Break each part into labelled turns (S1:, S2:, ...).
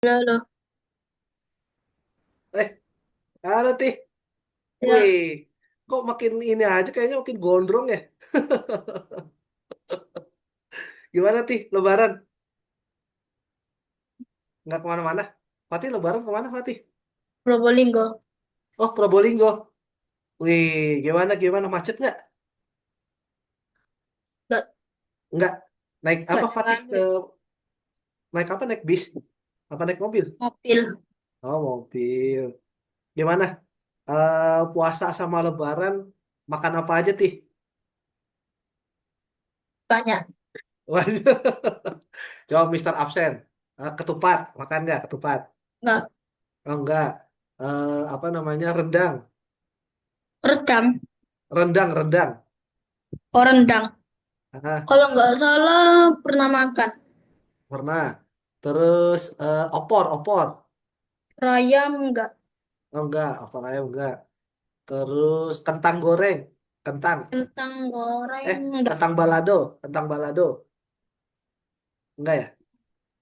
S1: Halo, halo.
S2: Eh, halo Tih.
S1: Ya,
S2: Wih, kok makin ini aja kayaknya makin gondrong ya? Gimana Tih, Lebaran? Nggak kemana-mana? Fatih Lebaran kemana Fatih?
S1: Probolinggo.
S2: Oh, Probolinggo. Wih, gimana macet nggak?
S1: Nggak,
S2: Nggak. Naik
S1: nggak
S2: apa Fatih?
S1: terlalu ya.
S2: Naik apa? Naik bis? Apa naik mobil?
S1: Mobil.
S2: Oh, mobil. Gimana? Puasa sama Lebaran makan apa aja Tih?
S1: Banyak.
S2: Wah, jawab Mister Absen. Ketupat, makan nggak ketupat?
S1: Nggak.
S2: Oh, enggak. Apa namanya? Rendang.
S1: Redam.
S2: Rendang.
S1: Oh, rendang.
S2: Ah,
S1: Kalau nggak salah pernah makan.
S2: pernah. Terus opor.
S1: Rayam nggak.
S2: Oh enggak, opor ayam enggak. Terus kentang goreng, kentang.
S1: Kentang goreng
S2: Eh,
S1: nggak.
S2: kentang balado. Enggak ya?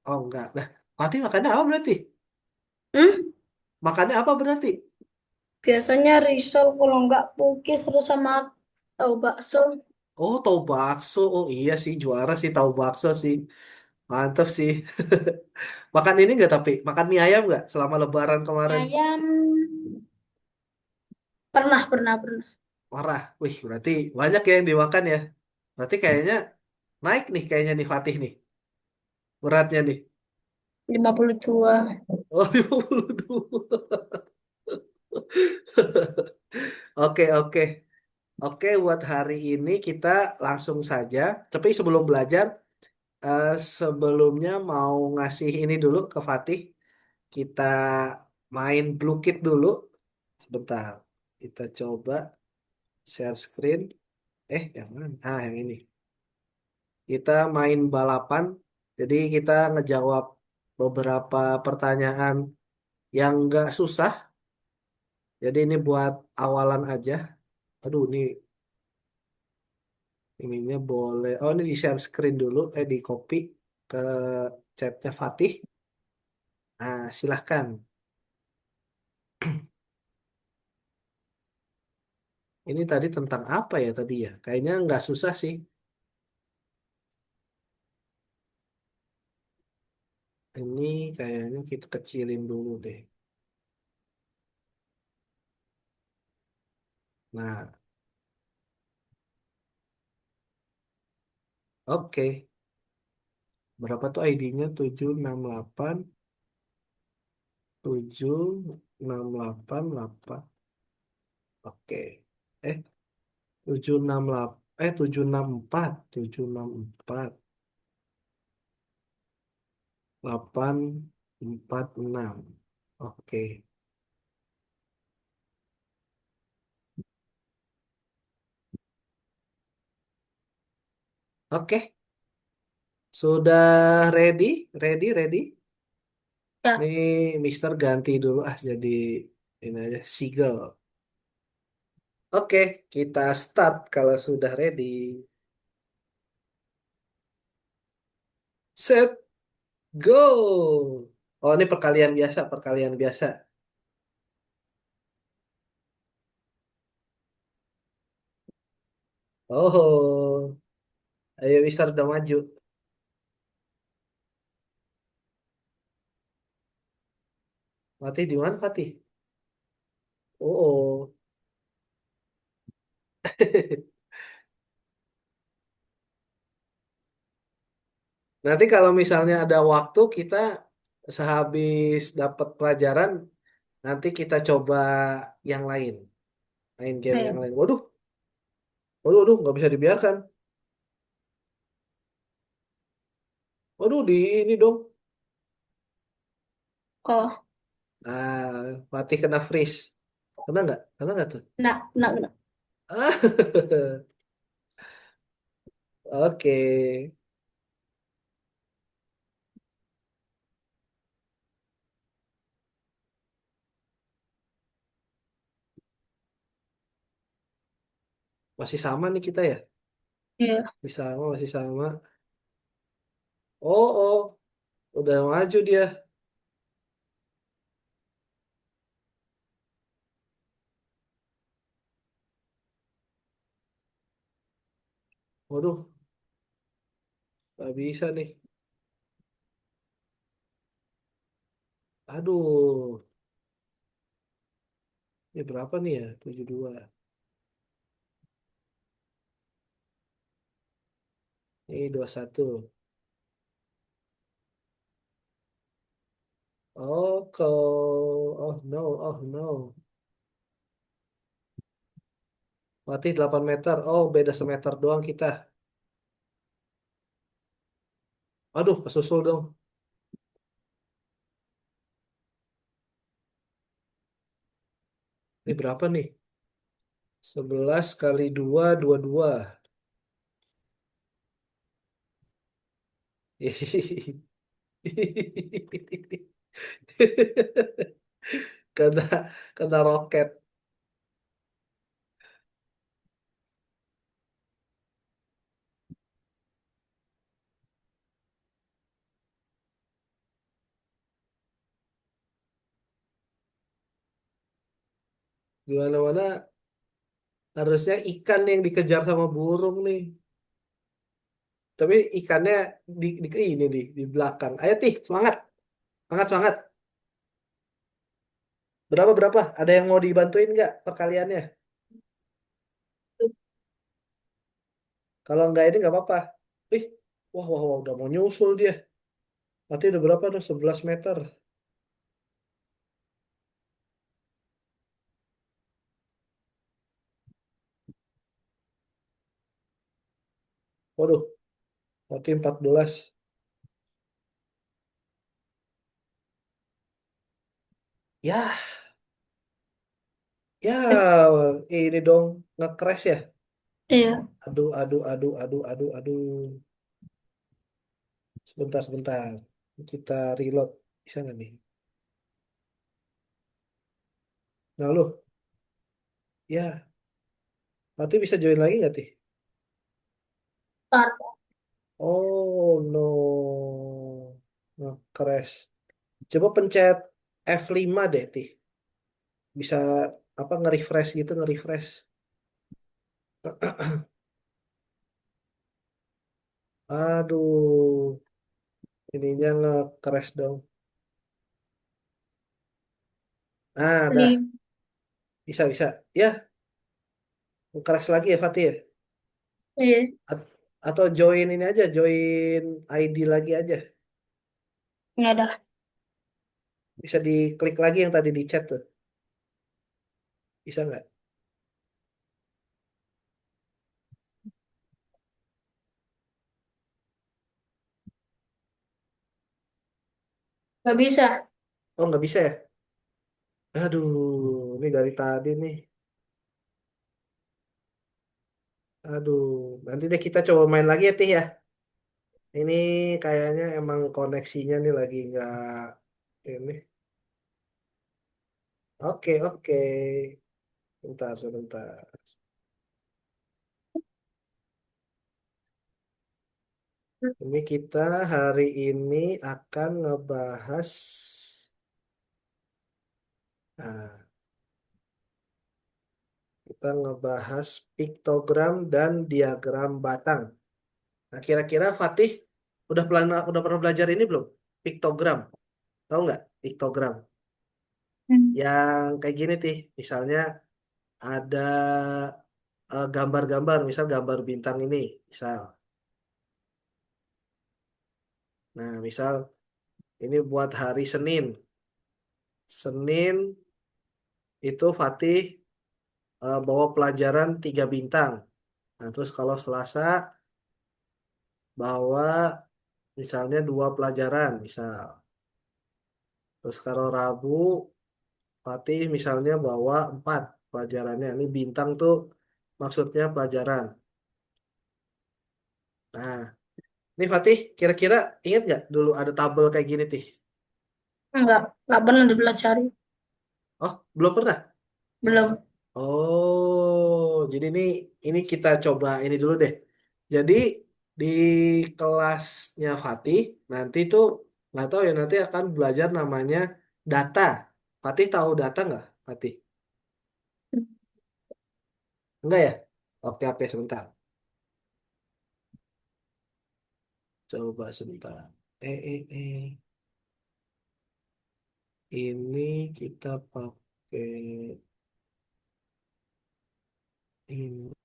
S2: Oh enggak. Nah, Fatih makannya apa berarti?
S1: Hmm?
S2: Makannya apa berarti?
S1: Biasanya risol kalau nggak pukis terus sama tahu bakso.
S2: Oh, tahu bakso. Oh iya sih, juara sih tahu bakso sih. Mantap sih. Makan ini enggak tapi? Makan mie ayam enggak selama Lebaran
S1: Mie
S2: kemarin?
S1: ayam pernah.
S2: Marah. Wih, berarti banyak ya yang dimakan ya. Berarti kayaknya naik nih kayaknya nih Fatih nih. Beratnya nih.
S1: 52.
S2: Oh, 52. Oke, oke. Oke, buat hari ini kita langsung saja. Tapi sebelum belajar, eh, sebelumnya mau ngasih ini dulu ke Fatih. Kita main Blue Kit dulu. Sebentar. Kita coba share screen. Yang mana? Yang ini. Kita main balapan. Jadi kita ngejawab beberapa pertanyaan yang nggak susah. Jadi ini buat awalan aja. Aduh, ininya boleh. Oh, ini di share screen dulu. Di copy ke chatnya Fatih. Nah, silahkan. Ini tadi tentang apa ya tadi ya? Kayaknya nggak susah sih. Ini kayaknya kita kecilin dulu deh. Nah, oke. Berapa tuh ID-nya? 768 768 Oke. Eh, 768 764 846. Oke. Oke, sudah ready? Ready?
S1: Ya,
S2: Nih, Mister ganti dulu jadi ini aja Seagull. Oke, kita start kalau sudah ready. Set, go. Oh, ini perkalian biasa. Oh, ayo Mister udah maju. Fatih di mana Fatih? Oh. Nanti kalau misalnya ada waktu kita sehabis dapat pelajaran, nanti kita coba yang lain, main game yang
S1: ayo.
S2: lain. Waduh, nggak bisa dibiarkan. Waduh, di ini dong.
S1: Oh,
S2: Fatih kena freeze. Kena nggak tuh?
S1: nak.
S2: Oke, masih sama nih kita ya.
S1: Iya.
S2: Masih sama. Oh, udah maju dia. Waduh, nggak bisa nih. Aduh, ini berapa nih ya? 72. Ini 21. Oh, oh no, oh no. Mati 8 meter. Oh, beda semeter doang kita. Aduh, kesusul dong. Ini berapa nih? 11 kali 2 22. Kena, kena roket. Di mana-mana harusnya ikan yang dikejar sama burung nih. Tapi ikannya di ini di belakang. Ayo Tih, semangat. Semangat, semangat. Berapa berapa? Ada yang mau dibantuin nggak perkaliannya? Kalau nggak ini nggak apa-apa. Ih, wah, wah, wah, udah mau nyusul dia. Berarti udah berapa tuh? 11 meter. Waduh, berarti 14. Ya, ya, ini dong nge-crash ya.
S1: Iya,
S2: Aduh, aduh, aduh, aduh, aduh, aduh. Sebentar, sebentar. Kita reload. Bisa nggak nih? Nah, lu, ya, berarti bisa join lagi nggak, Tih?
S1: Tar.
S2: Oh, no. Nge-crash. Coba pencet F5 deh, Tih. Bisa apa nge-refresh gitu, nge-refresh. Aduh, ininya nge-crash dong. Ah, dah.
S1: Slim.
S2: Bisa, bisa. Ya, nge-crash lagi ya, Fatih ya?
S1: Iya,
S2: At- atau join ini aja, join ID lagi aja.
S1: nggak ada.
S2: Bisa diklik lagi yang tadi di chat tuh. Bisa nggak?
S1: Nggak bisa.
S2: Oh, nggak bisa ya? Aduh, ini dari tadi nih. Aduh, nanti deh kita coba main lagi ya, Tih ya. Ini kayaknya emang koneksinya nih lagi nggak ini. Oke, oke. Bentar, sebentar. Ini kita hari ini akan ngebahas, nah, kita ngebahas piktogram dan diagram batang. Nah, kira-kira Fatih udah pernah belajar ini belum? Piktogram, tahu nggak? Piktogram.
S1: Hmm.
S2: Yang kayak gini tih, misalnya ada gambar-gambar, misal gambar bintang ini, misal. Nah, misal ini buat hari Senin. Senin itu Fatih bawa pelajaran 3 bintang. Nah, terus kalau Selasa bawa misalnya 2 pelajaran, misal. Terus kalau Rabu Fatih misalnya bawa 4 pelajarannya. Ini bintang tuh maksudnya pelajaran. Nah, ini Fatih kira-kira ingat nggak dulu ada tabel kayak gini, Tih?
S1: Nggak pernah dipelajari.
S2: Oh, belum pernah?
S1: Belum.
S2: Oh, jadi ini kita coba ini dulu deh. Jadi di kelasnya Fatih nanti tuh nggak tahu ya nanti akan belajar namanya data. Fatih tahu data nggak, Fatih? Enggak ya? Oke, oke, sebentar. Coba sebentar. Ini kita pakai ini.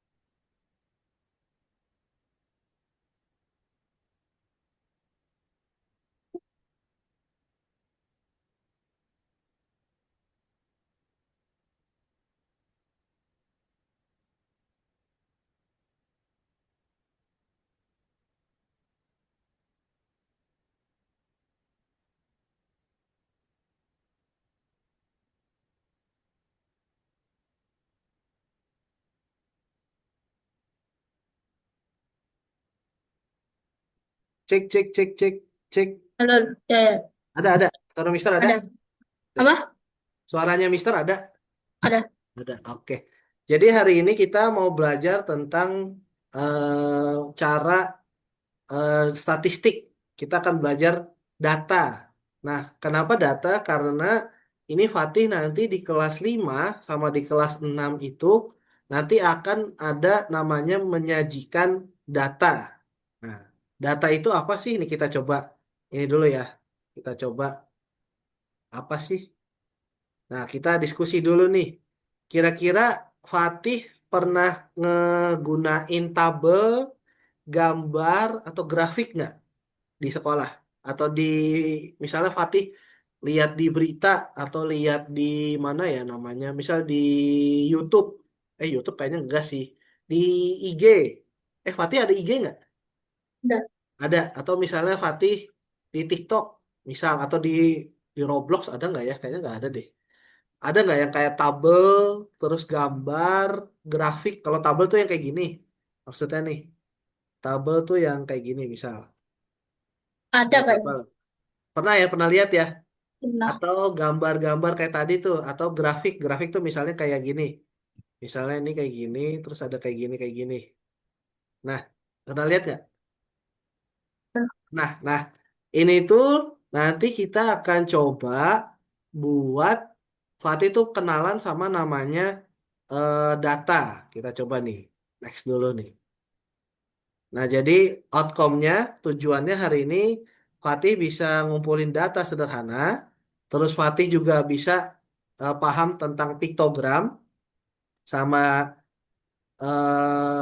S2: Cek, cek, cek, cek, cek.
S1: Halo, ya, ya.
S2: Ada. Suara Mister ada?
S1: Ada.
S2: Deh.
S1: Apa?
S2: Suaranya Mister ada?
S1: Ada.
S2: Ada. Oke. Jadi hari ini kita mau belajar tentang cara statistik. Kita akan belajar data. Nah, kenapa data? Karena ini Fatih nanti di kelas 5 sama di kelas 6 itu nanti akan ada namanya menyajikan data. Nah, data itu apa sih? Ini kita coba ini dulu ya. Kita coba apa sih? Nah, kita diskusi dulu nih. Kira-kira Fatih pernah ngegunain tabel, gambar, atau grafik nggak di sekolah? Atau di misalnya Fatih lihat di berita atau lihat di mana ya namanya? Misal di YouTube. YouTube kayaknya enggak sih. Di IG. Fatih ada IG nggak?
S1: Ada.
S2: Ada. Atau misalnya Fatih di TikTok, misal atau di Roblox ada nggak ya? Kayaknya nggak ada deh. Ada nggak yang kayak tabel, terus gambar, grafik? Kalau tabel tuh yang kayak gini. Maksudnya nih, tabel tuh yang kayak gini misal.
S1: Ada
S2: Ini
S1: kayaknya.
S2: tabel. Pernah lihat ya?
S1: Pernah.
S2: Atau gambar-gambar kayak tadi tuh, atau grafik tuh misalnya kayak gini. Misalnya ini kayak gini, terus ada kayak gini, kayak gini. Nah, pernah lihat nggak? Nah, ini tuh nanti kita akan coba buat Fatih tuh kenalan sama namanya data. Kita coba nih, next dulu nih. Nah, jadi outcome-nya, tujuannya hari ini Fatih bisa ngumpulin data sederhana, terus Fatih juga bisa paham tentang piktogram, sama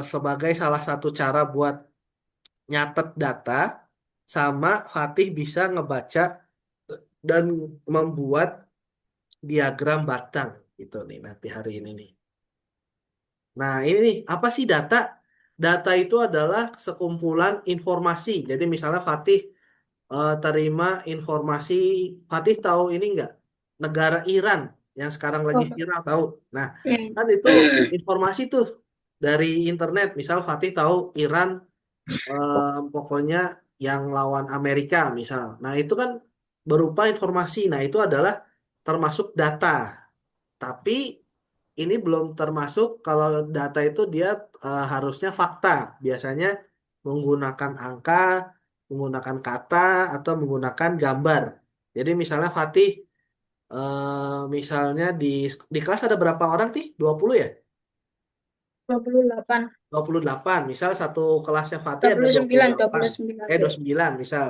S2: sebagai salah satu cara buat nyatet data, sama Fatih bisa ngebaca dan membuat diagram batang gitu nih nanti hari ini nih. Nah, ini nih, apa sih data? Data itu adalah sekumpulan informasi. Jadi misalnya Fatih terima informasi, Fatih tahu ini enggak? Negara Iran yang sekarang lagi
S1: Oh,
S2: viral tahu. Nah,
S1: hmm.
S2: kan itu informasi tuh dari internet. Misal Fatih tahu Iran pokoknya yang lawan Amerika misal. Nah, itu kan berupa informasi. Nah, itu adalah termasuk data. Tapi ini belum termasuk kalau data itu dia harusnya fakta. Biasanya menggunakan angka, menggunakan kata, atau menggunakan gambar. Jadi misalnya Fatih, misalnya di kelas ada berapa orang sih? 20 ya?
S1: 28.
S2: 28. Misal satu kelasnya Fatih
S1: Dua
S2: ada
S1: puluh
S2: dua puluh
S1: sembilan. Dua
S2: delapan.
S1: puluh sembilan.
S2: 29 misal.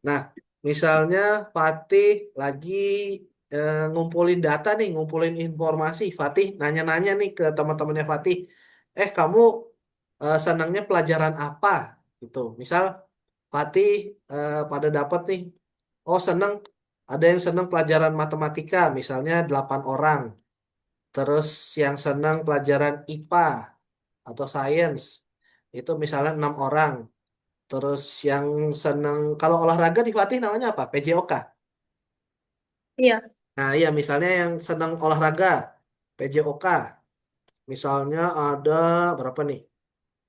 S2: Nah, misalnya Fatih lagi ngumpulin data nih, ngumpulin informasi. Fatih nanya-nanya nih ke teman-temannya Fatih. Kamu senangnya pelajaran apa? Gitu. Misal Fatih pada dapat nih. Oh, senang. Ada yang senang pelajaran matematika, misalnya 8 orang. Terus yang senang pelajaran IPA atau sains itu misalnya 6 orang. Terus yang seneng kalau olahraga di Fatih namanya apa? PJOK.
S1: Iya.
S2: Nah, iya misalnya yang seneng olahraga PJOK. Misalnya ada berapa nih?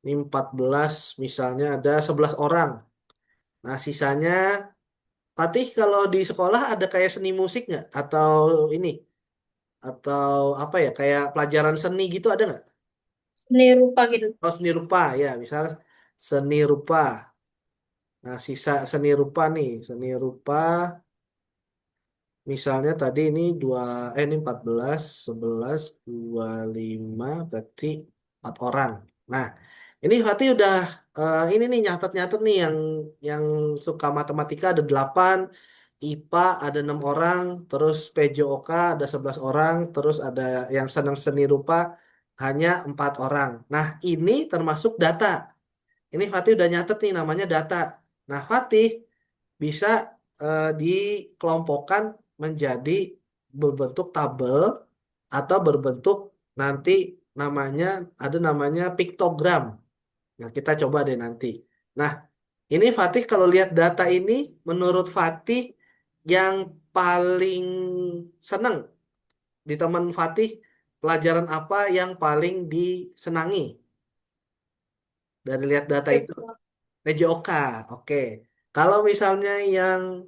S2: Ini 14, misalnya ada 11 orang. Nah, sisanya Fatih kalau di sekolah ada kayak seni musik nggak? Atau ini? Atau apa ya? Kayak pelajaran seni gitu ada nggak?
S1: Seni rupa gitu.
S2: Oh, seni rupa ya, misalnya seni rupa. Nah, sisa seni rupa nih, seni rupa misalnya tadi ini ini 14, 11, 25 berarti 4 orang. Nah, Ini Fatih udah ini nih nyatet-nyatet nih yang suka matematika ada 8, IPA ada 6 orang, terus PJOK ada 11 orang, terus ada yang senang seni rupa hanya 4 orang. Nah, ini termasuk data. Ini Fatih udah nyatet nih namanya data. Nah, Fatih bisa dikelompokkan menjadi berbentuk tabel atau berbentuk nanti namanya ada namanya piktogram. Nah, kita coba deh nanti. Nah, ini Fatih kalau lihat data ini, menurut Fatih yang paling seneng di teman Fatih, pelajaran apa yang paling disenangi dari lihat data itu?
S1: Itu
S2: PJOK, oke. Kalau misalnya yang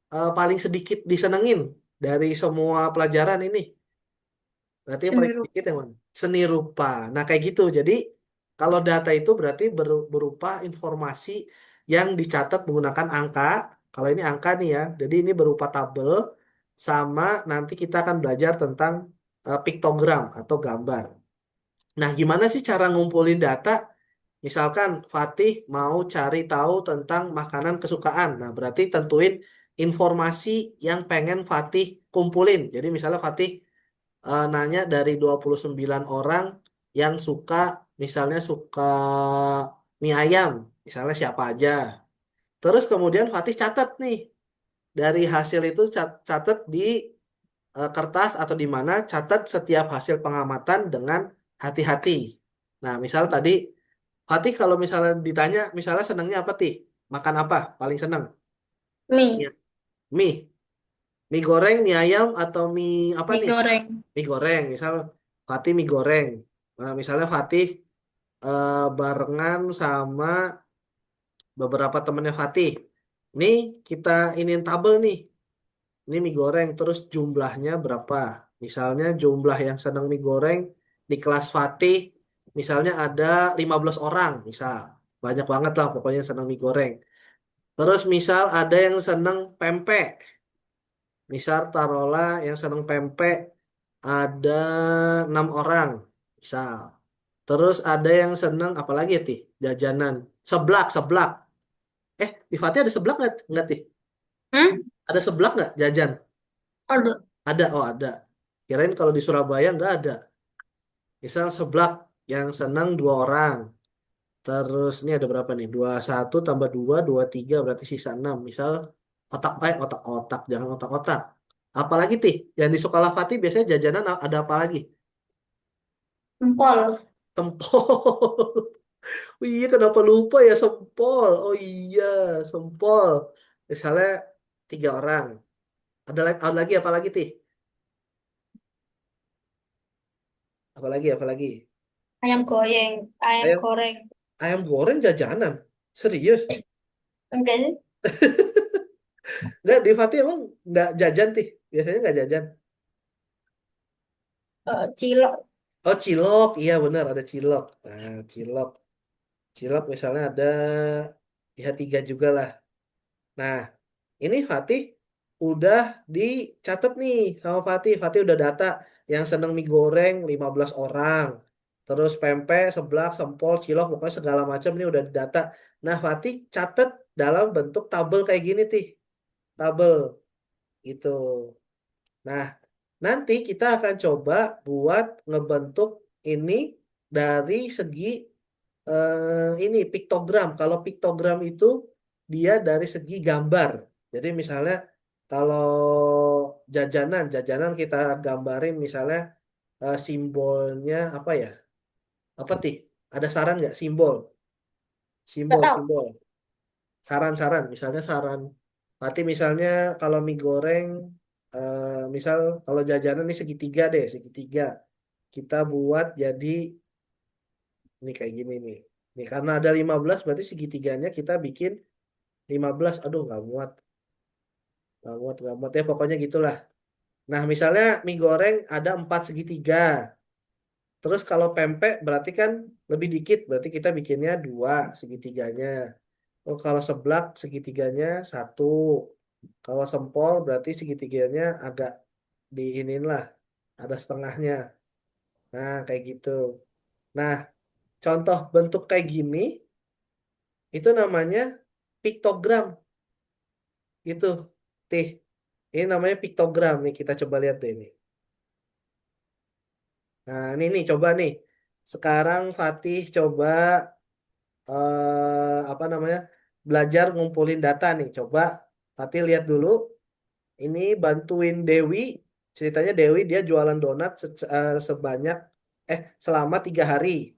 S2: paling sedikit disenengin dari semua pelajaran ini, berarti yang
S1: seni
S2: paling
S1: rupa.
S2: sedikit yang mana? Seni rupa. Nah, kayak gitu. Jadi, kalau data itu berarti berupa informasi yang dicatat menggunakan angka. Kalau ini angka nih ya, jadi ini berupa tabel, sama nanti kita akan belajar tentang piktogram atau gambar. Nah, gimana sih cara ngumpulin data? Misalkan Fatih mau cari tahu tentang makanan kesukaan. Nah, berarti tentuin informasi yang pengen Fatih kumpulin. Jadi misalnya Fatih nanya dari 29 orang yang suka, misalnya suka mie ayam, misalnya siapa aja. Terus kemudian Fatih catat nih, dari hasil itu catat di kertas atau di mana catat setiap hasil pengamatan dengan hati-hati. Nah, misal tadi Fatih kalau misalnya ditanya, misalnya senangnya apa, Tih? Makan apa? Paling senang?
S1: Mie,
S2: Ya, mie. Mie goreng, mie ayam, atau mie apa
S1: mie
S2: nih?
S1: goreng.
S2: Mie goreng. Misal Fatih mie goreng. Nah, misalnya Fatih barengan sama beberapa temennya Fatih. Ini kita iniin tabel nih. Ini mie goreng, terus jumlahnya berapa? Misalnya jumlah yang senang mie goreng di kelas Fatih, misalnya ada 15 orang, misal. Banyak banget lah pokoknya yang senang mie goreng. Terus misal ada yang senang pempek. Misal taruhlah yang senang pempek ada 6 orang, misal. Terus ada yang senang apalagi ya, Tih? Jajanan. Seblak, seblak. Di Fatih ada seblak nggak? Nggak, Tih?
S1: Hmm?
S2: Ada seblak nggak jajan?
S1: Ada.
S2: Ada, oh ada. Kirain kalau di Surabaya nggak ada. Misal seblak yang senang 2 orang. Terus ini ada berapa nih? 21 tambah 2, 23 berarti sisa 6. Misal otak-otak, jangan otak-otak. Apalagi Tih? Yang di sekolah Fatih biasanya jajanan ada apa lagi?
S1: Empol.
S2: Tempol. Oh iya, kenapa lupa ya sempol? Oh iya, sempol. Misalnya 3 orang. Ada lagi apa lagi Tih? Apa lagi?
S1: Ayam goyang. Ayam
S2: Ayam
S1: goreng.
S2: ayam goreng jajanan. Serius?
S1: Enggak sih?
S2: Nggak, di Fatih emang nggak jajan Tih? Biasanya nggak jajan.
S1: Cilok.
S2: Oh, cilok. Iya benar, ada cilok. Nah, cilok. Cilok misalnya ada ya 3 juga lah. Nah, ini Fatih udah dicatat nih sama Fatih. Fatih udah data yang seneng mie goreng 15 orang. Terus pempek, seblak, sempol, cilok, pokoknya segala macam ini udah didata. Nah, Fatih catat dalam bentuk tabel kayak gini, Tih. Tabel gitu. Nah, nanti kita akan coba buat ngebentuk ini dari segi ini piktogram. Kalau piktogram itu dia dari segi gambar. Jadi misalnya kalau jajanan kita gambarin misalnya simbolnya apa ya? Apa Tih? Ada saran nggak simbol?
S1: Enggak
S2: Simbol,
S1: tahu.
S2: simbol. Saran-saran, misalnya saran. Berarti misalnya kalau mie goreng, misal kalau jajanan ini segitiga deh, segitiga. Kita buat jadi ini kayak gini nih. Nih karena ada 15 berarti segitiganya kita bikin 15. Aduh nggak muat. Nggak muat ya pokoknya gitulah. Nah misalnya mie goreng ada 4 segitiga. Terus kalau pempek berarti kan lebih dikit. Berarti kita bikinnya 2 segitiganya. Oh kalau seblak segitiganya 1. Kalau sempol berarti segitiganya agak diinin lah. Ada setengahnya. Nah kayak gitu. Nah contoh bentuk kayak gini, itu namanya piktogram. Itu, Tih. Ini namanya piktogram nih, kita coba lihat deh ini. Nah, ini nih, coba nih. Sekarang Fatih coba apa namanya? Belajar ngumpulin data nih. Coba Fatih lihat dulu. Ini bantuin Dewi. Ceritanya Dewi dia jualan donat sebanyak selama 3 hari.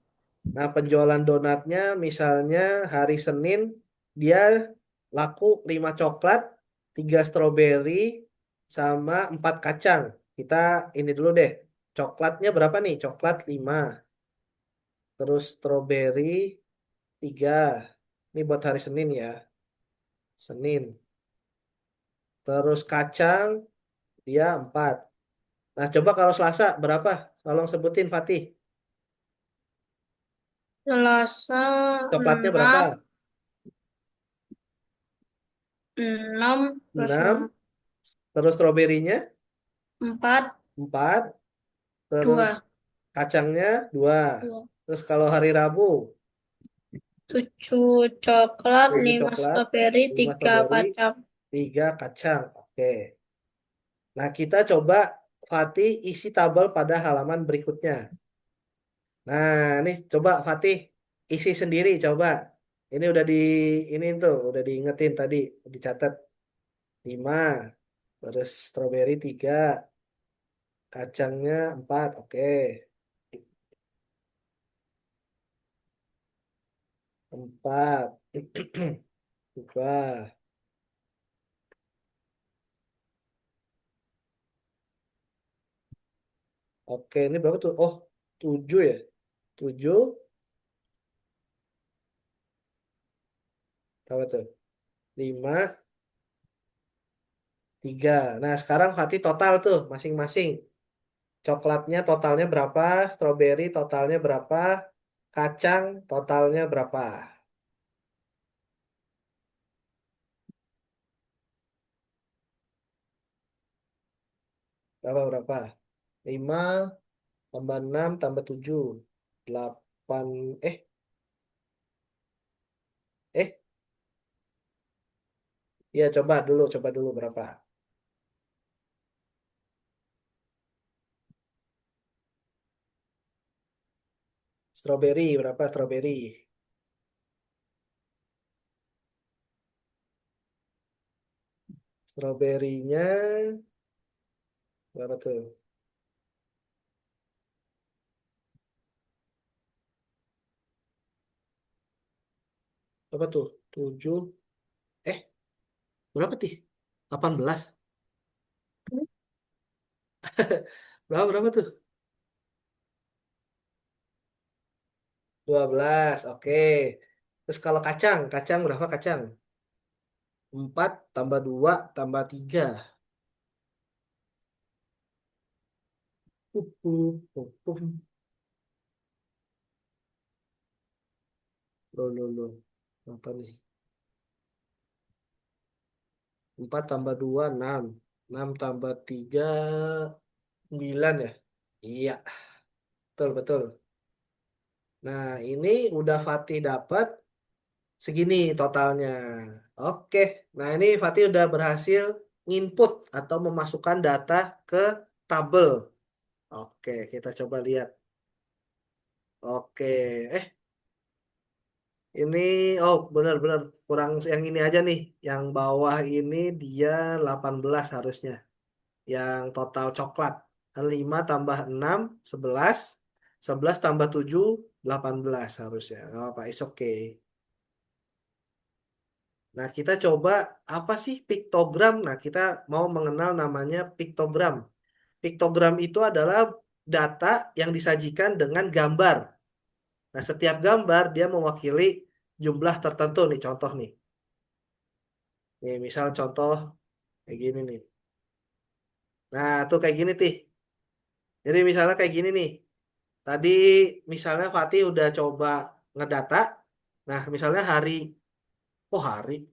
S2: Nah, penjualan donatnya misalnya hari Senin dia laku 5 coklat, 3 stroberi, sama 4 kacang. Kita ini dulu deh. Coklatnya berapa nih? Coklat 5, terus stroberi 3. Ini buat hari Senin ya. Senin. Terus kacang dia 4. Nah, coba kalau Selasa berapa? Tolong sebutin Fatih.
S1: Selasa
S2: Coklatnya berapa?
S1: 6, 6 plus
S2: 6. Terus stroberinya
S1: 4,
S2: 4. Terus
S1: 2.
S2: kacangnya 2.
S1: 2.
S2: Terus kalau hari Rabu
S1: 7 coklat,
S2: 7
S1: 5
S2: coklat,
S1: stroberi,
S2: 5
S1: 3
S2: stroberi,
S1: kacang.
S2: 3 kacang. Oke. Nah, kita coba Fatih isi tabel pada halaman berikutnya. Nah, ini coba Fatih isi sendiri coba. Ini udah ini tuh udah diingetin tadi, dicatat 5, terus stroberi 3, kacangnya 4. Oke. 4. 2. Oke, ini berapa tuh? Oh, 7 ya. 7, berapa tuh? 5, 3. Nah, sekarang Fatih total tuh masing-masing. Coklatnya totalnya berapa? Stroberi totalnya berapa? Kacang totalnya berapa? Berapa? 5 tambah 6 tambah 7. 8. Eh, eh. Ya, coba dulu berapa? Stroberi, berapa stroberi? Stroberinya berapa tuh? Berapa tuh? 7. Eh, berapa sih? 18. Berapa tuh? 12. Oke. Terus kalau kacang, kacang berapa kacang? 4 tambah 2 tambah 3. Up, up, up, up. Loh. Apa nih? 4 tambah 2 6. 6 tambah 3 9 ya? Iya, betul. Nah, ini udah Fatih dapat segini totalnya. Oke. Nah, ini Fatih udah berhasil input atau memasukkan data ke tabel. Oke, kita coba lihat. Oke. Ini, oh benar-benar kurang yang ini aja nih. Yang bawah ini dia 18 harusnya. Yang total coklat. 5 tambah 6, 11. 11 tambah 7, 18 harusnya. Oh, Pak, is okay. Nah, kita coba apa sih piktogram? Nah, kita mau mengenal namanya piktogram. Piktogram itu adalah data yang disajikan dengan gambar. Nah, setiap gambar dia mewakili jumlah tertentu nih, contoh nih. Nih, misal contoh kayak gini nih. Nah, tuh kayak gini, Tih. Jadi misalnya kayak gini nih. Tadi misalnya Fatih udah coba ngedata. Nah, misalnya oh hari.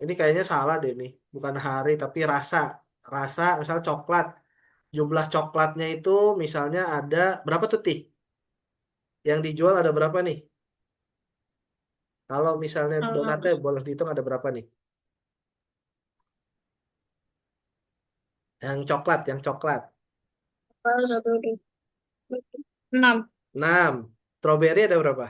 S2: Ini kayaknya salah deh nih. Bukan hari, tapi rasa. Rasa, misalnya coklat. Jumlah coklatnya itu misalnya ada, berapa tuh, Tih? Yang dijual ada berapa nih? Kalau misalnya donatnya
S1: Eh,
S2: boleh dihitung ada berapa nih? Yang coklat.
S1: satu, dua, tiga, enam,
S2: 6. Strawberry ada berapa?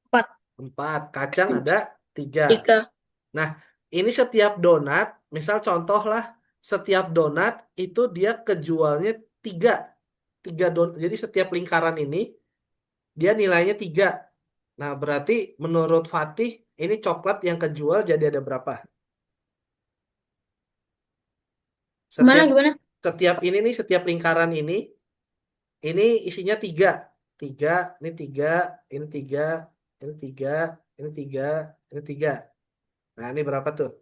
S1: empat,
S2: 4. Kacang ada 3.
S1: tiga,
S2: Nah, ini setiap donat, misal contoh lah, setiap donat itu dia kejualnya 3. 3 jadi setiap lingkaran ini dia nilainya 3. Nah, berarti menurut Fatih ini coklat yang kejual jadi ada berapa?
S1: gimana
S2: Setiap
S1: gimana?
S2: setiap ini nih, setiap lingkaran ini isinya 3. 3, ini 3, ini 3, ini 3, ini 3, ini 3. Nah, ini berapa tuh?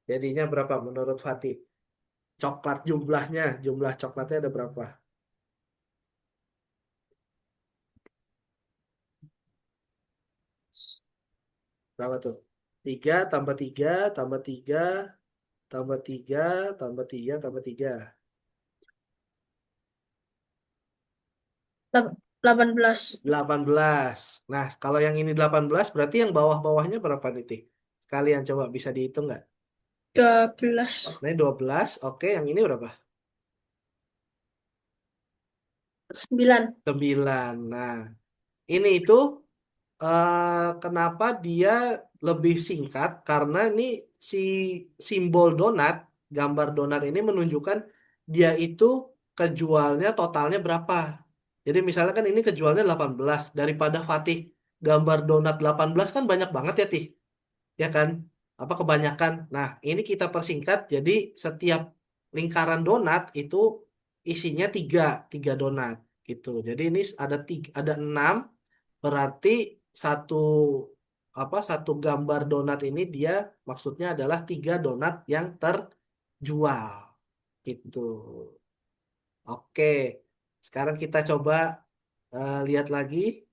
S2: Jadinya berapa menurut Fatih? Coklat jumlahnya, jumlah coklatnya ada berapa? Berapa tuh? 3 tambah 3 tambah 3 tambah 3 tambah 3 tambah 3.
S1: 18,
S2: 18. Nah, kalau yang ini 18 berarti yang bawah-bawahnya berapa nih, Tih? Sekalian coba bisa dihitung nggak?
S1: 12,
S2: Nah, ini 12. Oke, yang ini berapa?
S1: 9.
S2: 9. Nah, ini itu kenapa dia lebih singkat? Karena ini si simbol donat, gambar donat ini menunjukkan dia itu kejualnya totalnya berapa. Jadi misalnya kan ini kejualnya 18 daripada Fatih gambar donat 18 kan banyak banget ya Tih, ya kan? Apa kebanyakan? Nah, ini kita persingkat jadi setiap lingkaran donat itu isinya 3, 3 donat gitu. Jadi ini ada 3, ada 6. Berarti satu satu gambar donat ini dia maksudnya adalah 3 donat yang terjual gitu. Oke, sekarang kita coba lihat lagi.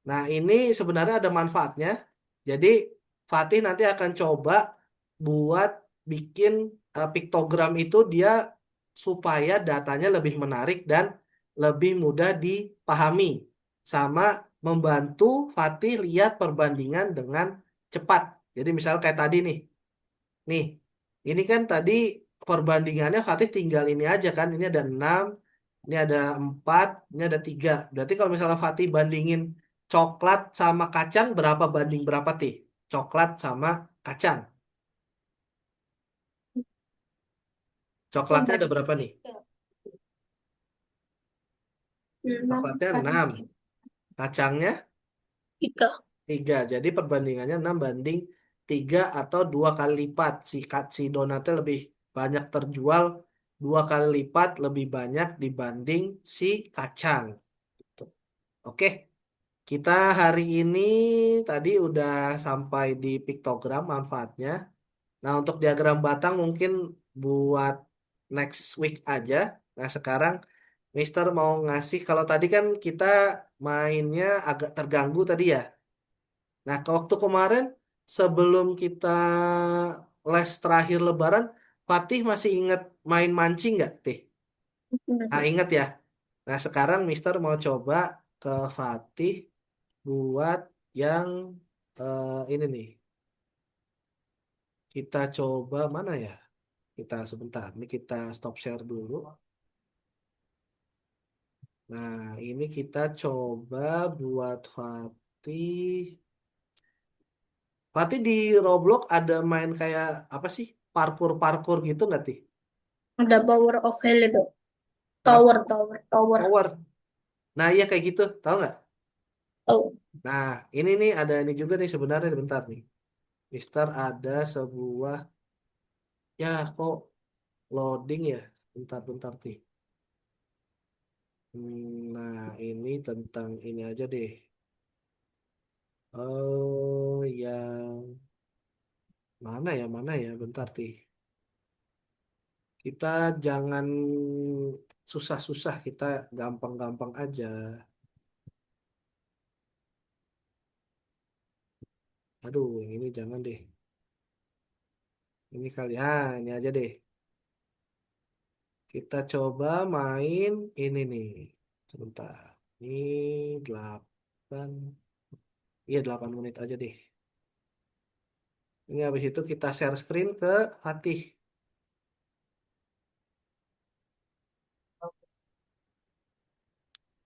S2: Nah, ini sebenarnya ada manfaatnya. Jadi Fatih nanti akan coba buat bikin piktogram itu dia supaya datanya lebih menarik dan lebih mudah dipahami sama membantu Fatih lihat perbandingan dengan cepat. Jadi misalnya kayak tadi nih. Nih, ini kan tadi perbandingannya Fatih tinggal ini aja kan. Ini ada 6, ini ada 4, ini ada 3. Berarti kalau misalnya Fatih bandingin coklat sama kacang berapa banding berapa Tih? Coklat sama kacang. Coklatnya ada berapa nih?
S1: 6
S2: Coklatnya
S1: kali
S2: 6, kacangnya
S1: 3.
S2: 3. Jadi perbandingannya 6 banding 3 atau 2 kali lipat. Si donatnya lebih banyak terjual 2 kali lipat lebih banyak dibanding si kacang. Tuh. Oke, kita hari ini tadi udah sampai di piktogram manfaatnya. Nah, untuk diagram batang mungkin buat next week aja. Nah, sekarang Mister mau ngasih, kalau tadi kan kita mainnya agak terganggu tadi ya. Nah, ke waktu kemarin sebelum kita les terakhir Lebaran, Fatih masih ingat main mancing nggak, Tih? Nah, ingat ya. Nah, sekarang Mister mau coba ke Fatih buat yang ini nih. Kita coba mana ya? Kita sebentar. Ini kita stop share dulu. Nah, ini kita coba buat Fatih. Fatih di Roblox ada main kayak apa sih? Parkur-parkur gitu nggak, Tih?
S1: Ada power of hell itu.
S2: Apa?
S1: Tower.
S2: Tower. Nah, iya kayak gitu. Tahu nggak?
S1: Oh,
S2: Nah, ini nih ada ini juga nih sebenarnya bentar nih. Mister ada sebuah ya kok loading ya? Bentar-bentar nih. Nah, ini tentang ini aja deh. Oh, yang mana ya? Bentar nih. Kita jangan susah-susah, kita gampang-gampang aja. Aduh, yang ini jangan deh. Ini kali, ini aja deh. Kita coba main ini nih. Sebentar. Ini 8. Iya, 8 menit aja deh. Ini habis itu kita share screen ke Fatih.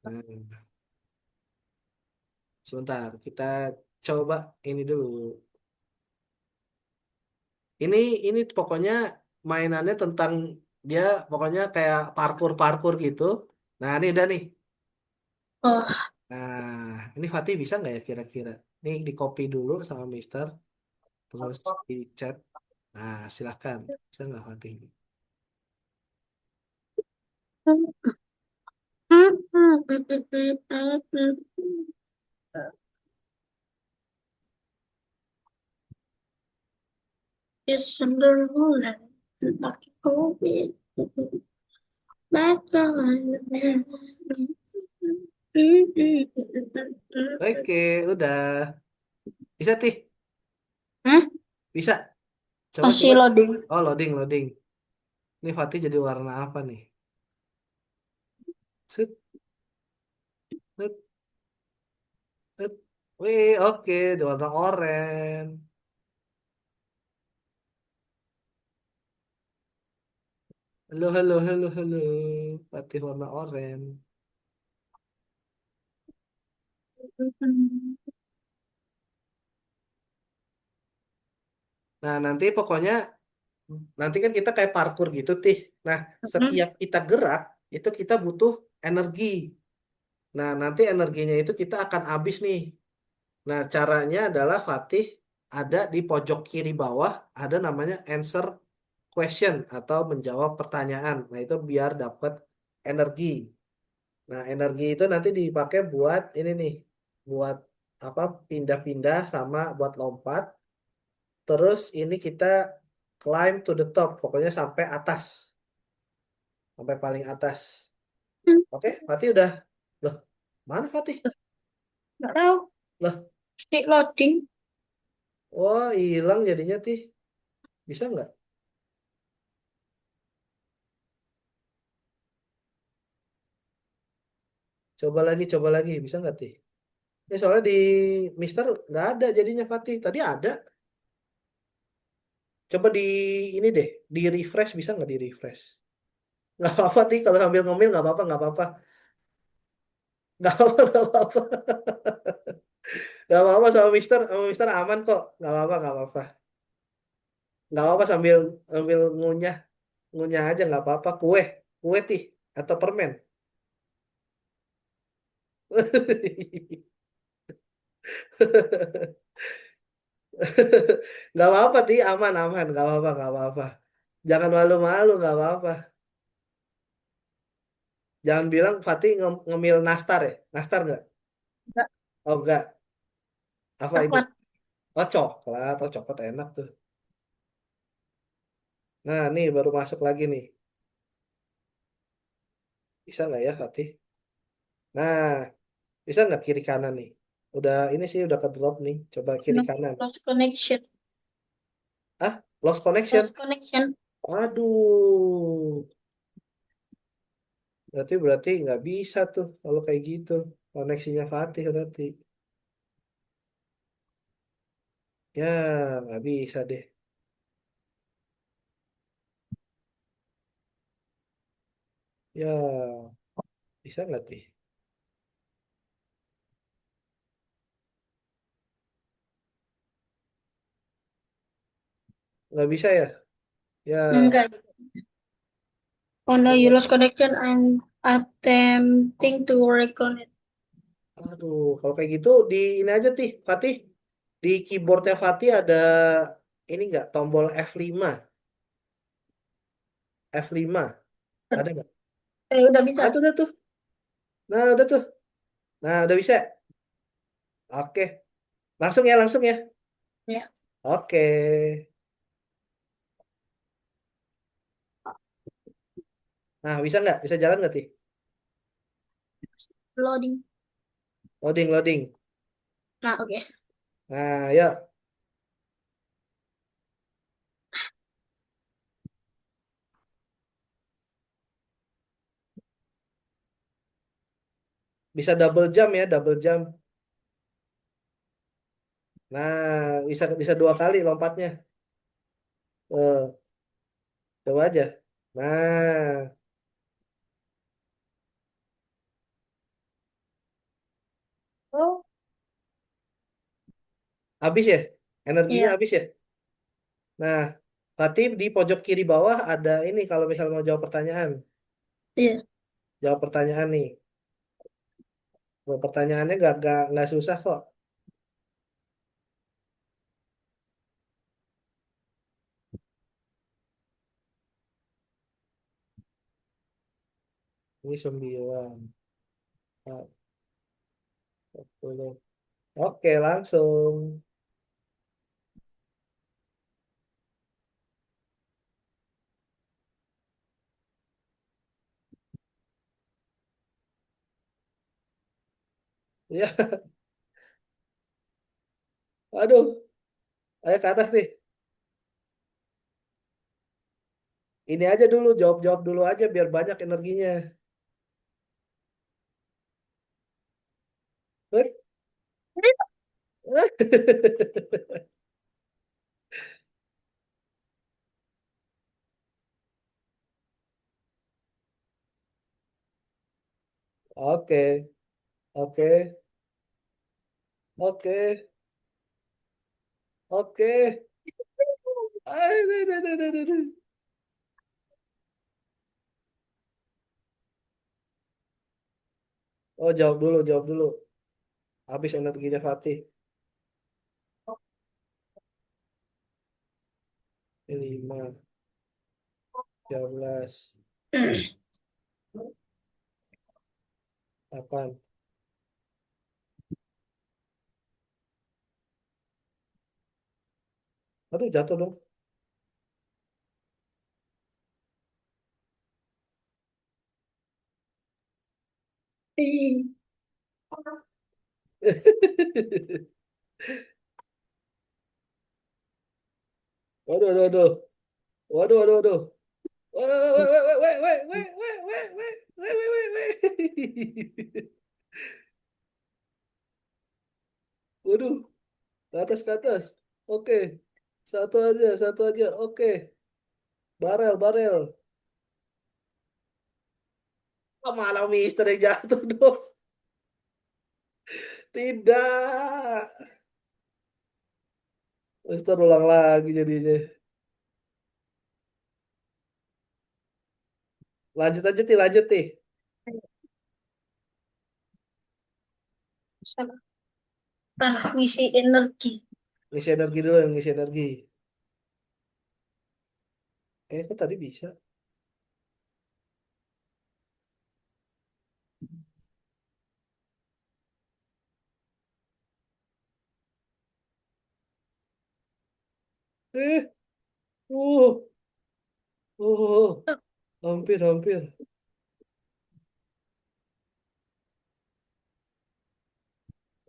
S2: Nah, sebentar, kita coba ini dulu. Ini ini pokoknya mainannya tentang dia pokoknya kayak parkur-parkur gitu. Nah, ini udah nih.
S1: Oh,
S2: Nah, ini Fatih bisa nggak ya kira-kira? Ini di copy dulu sama Mister, terus di chat. Nah, silahkan. Bisa nggak Fatih?
S1: it's wonderful. Lucky for me. Back on.
S2: Oke, udah. Bisa, Tih.
S1: Hah?
S2: Bisa. Coba,
S1: Masih
S2: coba.
S1: loading.
S2: Oh, loading, loading. Ini Fatih jadi warna apa nih? Set, set, set. Wih, oke. Di warna oranye. Halo, halo, halo, halo. Fatih warna oranye. Nah, nanti pokoknya nanti kan kita kayak parkur gitu, Tih. Nah, setiap kita gerak, itu kita butuh energi. Nah, nanti energinya itu kita akan habis nih. Nah, caranya adalah Fatih ada di pojok kiri bawah, ada namanya answer question atau menjawab pertanyaan. Nah, itu biar dapat energi. Nah, energi itu nanti dipakai buat ini nih, buat apa pindah-pindah sama buat lompat. Terus ini kita climb to the top, pokoknya sampai atas, sampai paling atas. Oke, Fatih udah. Loh, mana Fatih?
S1: Nggak tahu.
S2: Loh,
S1: Stick loading.
S2: wah hilang jadinya Tih. Bisa nggak? Coba lagi. Bisa nggak Tih? Ini soalnya di Mister nggak ada jadinya Fatih. Tadi ada. Coba di ini deh, di refresh bisa nggak di refresh? Nggak apa-apa Tih, kalau sambil ngomel nggak apa-apa, nggak apa-apa. Nggak apa-apa, nggak apa-apa. Nggak apa-apa sama Mister aman kok. Nggak apa-apa, nggak apa-apa. Nggak apa-apa sambil sambil ngunyah, ngunyah aja nggak apa-apa. Kue, kue Tih atau permen. Nggak apa-apa Tih, aman aman, nggak apa-apa, nggak apa-apa. Jangan malu-malu, nggak apa-apa. Jangan bilang Fatih ngemil nastar ya, nastar nggak?
S1: Nggak.
S2: Oh nggak, apa ini?
S1: Coklat.
S2: Oh coklat, oh coklat enak tuh. Nah nih baru masuk lagi nih, bisa nggak ya Fatih? Nah bisa nggak kiri kanan nih? Udah ini sih udah ke drop nih, coba kiri
S1: No,
S2: kanan.
S1: lost connection.
S2: Ah, lost connection.
S1: Lost connection.
S2: Aduh, berarti nggak bisa tuh kalau kayak gitu. Koneksinya Fatih berarti. Ya, nggak bisa deh. Ya, bisa nggak sih? Nggak bisa ya? Ya,
S1: Enggak. Oh no, you
S2: ya.
S1: lost connection and attempting to reconnect.
S2: Aduh, kalau kayak gitu di ini aja Tih, Fatih. Di keyboardnya Fatih ada ini nggak tombol F5, F5, ada nggak?
S1: Udah bisa.
S2: Nah, itu udah tuh. Nah, udah tuh. Nah, udah bisa. Oke, langsung ya, langsung ya.
S1: Ya.
S2: Oke. Nah, bisa nggak? Bisa jalan nggak Tih?
S1: Loading.
S2: Loading, loading.
S1: Nah, oke.
S2: Nah, ya. Bisa double jump ya, double jump. Nah, bisa bisa dua kali lompatnya. Coba aja. Nah,
S1: Oh,
S2: habis ya? Energinya
S1: iya,
S2: habis ya? Nah, berarti di pojok kiri bawah ada ini kalau misalnya mau jawab pertanyaan.
S1: iya.
S2: Jawab pertanyaan nih. Pertanyaannya nggak susah kok. Ini 9, 40. Oke, langsung. Ya, aduh. Ayo ke atas nih. Ini aja dulu, jawab-jawab dulu aja biar banyak energinya. Hei. Oke, oke, oke, oke. Aduh, aduh, aduh, aduh, aduh. Oh, jawab dulu. Habis energinya Fatih. 5, 13, 8. Aduh, jatuh dong.
S1: Ih,
S2: Waduh, waduh, waduh. Waduh, waduh, waduh. Waduh, wait, wait, wait, wait, wait, wait, wait, wait, wait, wait, wait, wait, wait. Waduh, ke atas, ke atas. Oke. Satu aja, satu aja. Oke. Barel, barel. Oh, malah Mister yang jatuh dong. Tidak. Mister ulang lagi jadinya. Lanjut aja, Ti. Lanjut, Ti.
S1: transmisi energi.
S2: Ngisi energi dulu, ngisi energi. Kok tadi bisa? Eh, uh, hampir, hampir.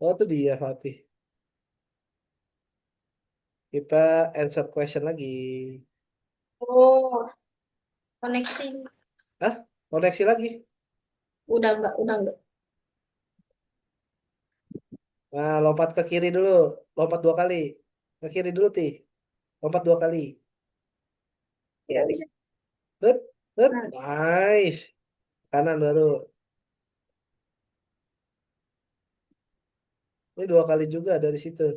S2: Oh, itu dia, Fatih. Kita answer question lagi.
S1: Oh, koneksi.
S2: Hah? Koneksi lagi?
S1: Udah enggak.
S2: Nah, lompat ke kiri dulu. Lompat dua kali. Ke kiri dulu, Ti. Lompat dua kali.
S1: Ya bisa.
S2: Hut, hut.
S1: Nah,
S2: Nice. Kanan baru. Ini dua kali juga dari situ.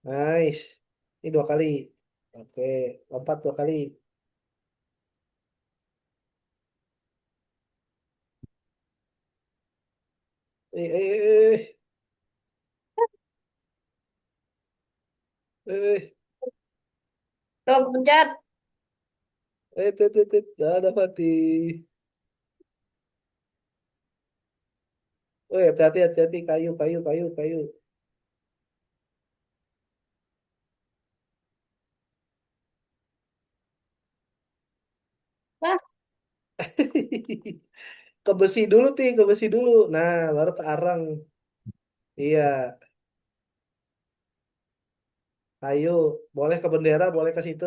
S2: Nice. Ini dua kali. Oke. Lompat dua kali. Eh. Eh.
S1: tuh pencet.
S2: Ada Fatih. Hati-hati, hati-hati. Kayu, kayu, kayu, kayu.
S1: Wah,
S2: Ke besi dulu, Ti. Ke besi dulu. Nah, baru ke arang. Iya. Kayu. Boleh ke bendera, boleh ke situ.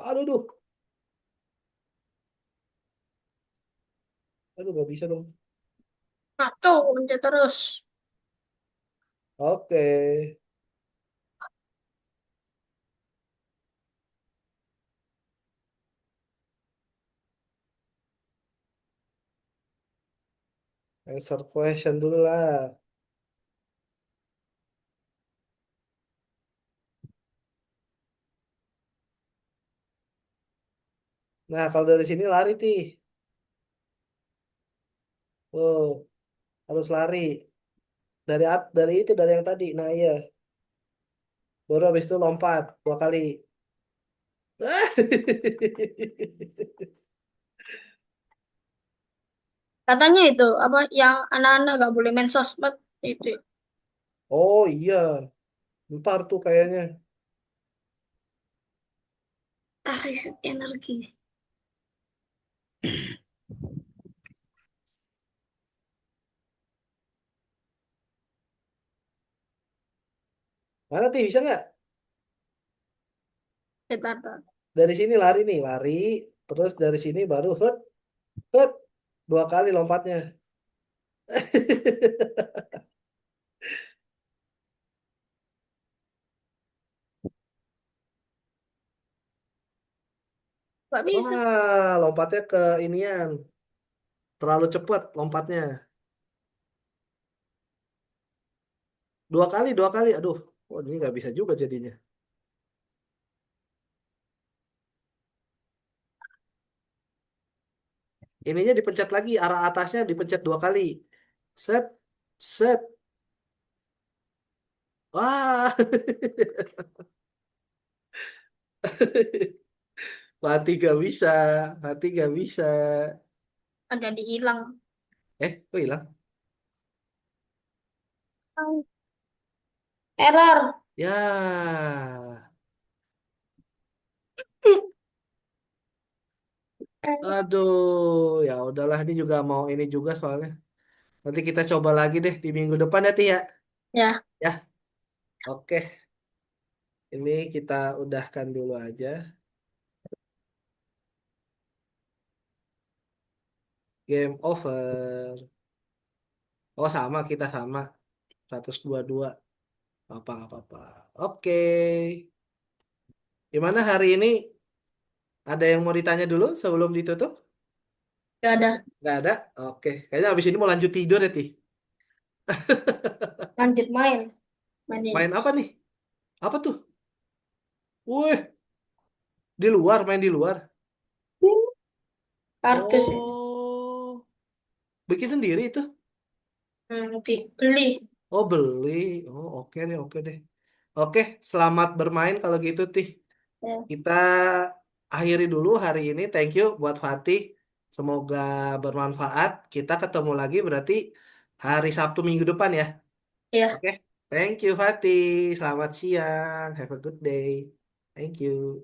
S2: Aduh, duh. Aduh, nggak bisa dong.
S1: Nah, tuh, pencet terus.
S2: Oke. Answer question dulu lah. Nah, kalau dari sini lari, Tih. Oh, harus lari. Dari itu, dari yang tadi. Nah, iya. Baru habis itu lompat 2 kali.
S1: Katanya itu, apa, yang anak-anak gak boleh main sosmed, itu.
S2: Oh iya, ntar tuh kayaknya.
S1: Ah, reset energi.
S2: Mana Tih, bisa nggak?
S1: Bentar, bentar.
S2: Dari sini lari nih, lari. Terus dari sini baru hut, hut. 2 kali lompatnya.
S1: Gak bisa.
S2: Wah, lompatnya ke inian. Terlalu cepat lompatnya. 2 kali, 2 kali. Aduh, oh, ini nggak bisa juga jadinya. Ininya dipencet lagi, arah atasnya dipencet 2 kali. Set, set. Wah, mati gak bisa, mati gak bisa.
S1: Kan jadi hilang.
S2: Kok hilang?
S1: Error.
S2: Ya, aduh, ya udahlah. Ini juga mau ini juga soalnya. Nanti kita coba lagi deh di minggu depan ya, Tia.
S1: Ya,
S2: Ya, oke. Ini kita udahkan dulu aja. Game over. Oh, sama, kita sama. 122. Apa, nggak apa-apa. Oke. Gimana hari ini? Ada yang mau ditanya dulu sebelum ditutup?
S1: gak ada.
S2: Nggak ada? Oke. Kayaknya habis ini mau lanjut tidur ya, Ti.
S1: Lanjut main. Main ini.
S2: Main apa nih? Apa tuh? Wih, di luar, main di luar.
S1: Kartus ini.
S2: Oh, bikin sendiri itu?
S1: Beli.
S2: Oh, beli. Oh, oke deh, oke deh. Oke, selamat bermain kalau gitu, Tih.
S1: Ya,
S2: Kita akhiri dulu hari ini. Thank you buat Fatih. Semoga bermanfaat. Kita ketemu lagi berarti hari Sabtu minggu depan ya.
S1: ya.
S2: Oke, thank you Fatih. Selamat siang. Have a good day. Thank you.